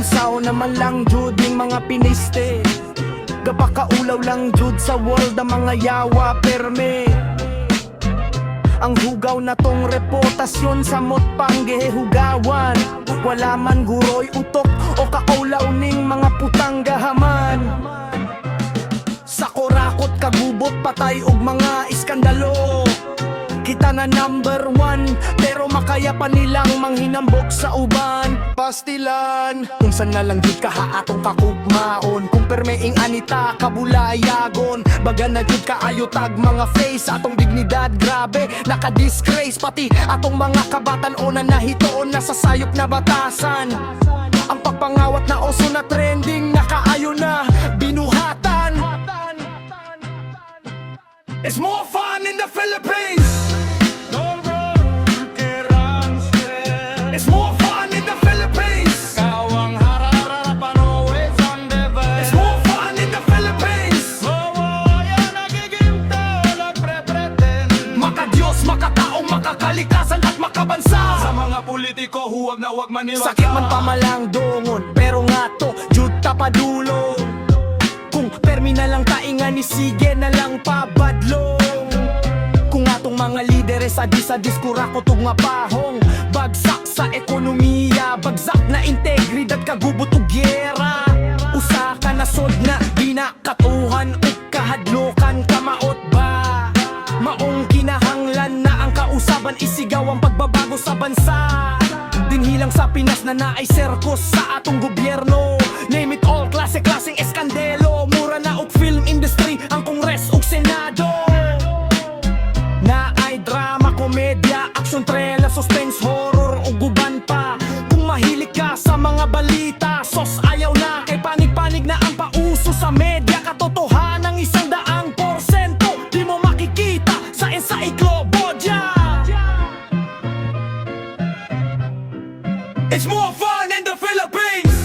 unsaw naman lang jud ning mga piniste. Gapakaulaw lang jud sa world ang mga yawa perme. Ang hugaw na tong reputasyon sa motpang gihugawan. Wala man guroy utok o kaulaw ning mga putang gahaman. Sa korakot kagubot patay og mga iskandalo. Kita na number 1 pero makaya pa nilang manghinambok sa uban. Pastilan unsan na lang jud kaha atong kakugmaon. Kung permeing anita kabulayagon. Baga na jud kaayo tag mga face. Atong dignidad grabe naka-disgrace. Pati atong mga kabatan-onan na hitoon na sa sayop na batasan. Ang pagpangawat na oso na trending nakaayo na binuhatan. It's more fun in the Philippines. It's more fun in the Philippines. Kawang hararapan always on the verge. It's more fun in the Philippines. Yan nagiginto, nagpre-pretend. Maka-Diyos, makataong, makakalikasan at makabansa. Sa mga politiko, huwag na huwag maniwala. Sakit man pamalang dongon, pero nga to, jud tapadulo. Kung permi na lang tainga ni sige na lang pabadlong. Kung atong mga lideres sa diskura ko tug nga pahong. Bagsak sa ekonomiya, bagsak na integridad, kagubot ug gyera. Usa ka na sod na ginakatuhan ug kahadlokan, kamaot ba? Maong kinahanglan na ang kausaban, isigaw ang pagbabago sa bansa. Dinhilang sa Pinas na naay serkos sa atong gobyerno. Name it all, klase-klaseng eskandelo. Mura na og film industry ang Kongres ug Senado. Naay drama, komedya, action, trailer, suspense, horror ug guban pa. Kung mahilig ka sa mga balita, sos ayaw na kay panig-panig na ang pauso sa media. Katotohanan 100%, di mo makikita sa ensayklopedia. It's more fun in the Philippines.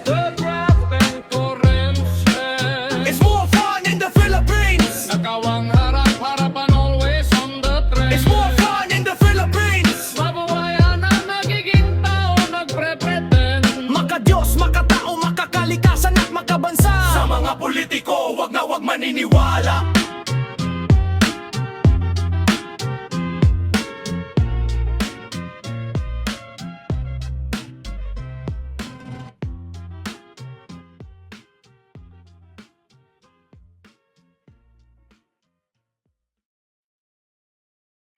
The draft and currency. It's more fun in the Philippines. Nakawang harap-harapan always on the trend. It's more fun in the Philippines. Mabuhayan ang nagiginto, nagpre-pretend. Maka-Diyos, makatao, makakalikasan at makabansa. Sa mga politiko, wag na wag maniniwala.